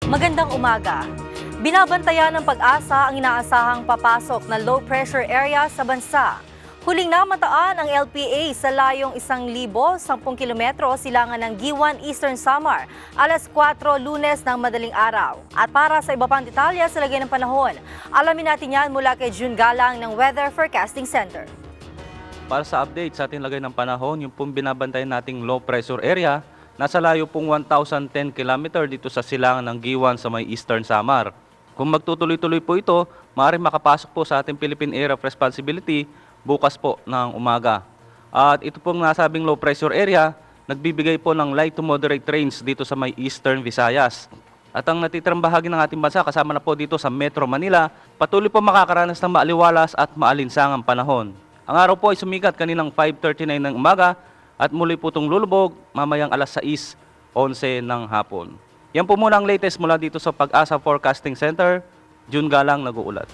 Magandang umaga. Binabantayan ng Pag-asa ang inaasahang papasok na low-pressure area sa bansa. Huling namataan ang LPA sa layong 1,010 kilometro silangan ng Giwan, Eastern Samar, alas 4 Lunes ng madaling araw. At para sa iba pang detalye sa lagay ng panahon, alamin natin yan mula kay June Galang ng Weather Forecasting Center. Para sa update sa ating lagay ng panahon, yung pong binabantayan nating low pressure area, nasa layo pong 1,010 km dito sa silangan ng Giwan sa may Eastern Samar. Kung magtutuloy-tuloy po ito, maaaring makapasok po sa ating Philippine Area of Responsibility bukas po ng umaga. At ito pong nasabing low pressure area, nagbibigay po ng light to moderate rains dito sa may Eastern Visayas. At ang natitirang bahagi ng ating bansa, kasama na po dito sa Metro Manila, patuloy po makakaranas ng maaliwalas at maalinsangang panahon. Ang araw po ay sumikat kaninang 5:39 ng umaga at muli po itong lulubog mamayang alas 6:11 ng hapon. Yan po muna ang latest mula dito sa Pag-asa Forecasting Center. June Galang, nag-uulat.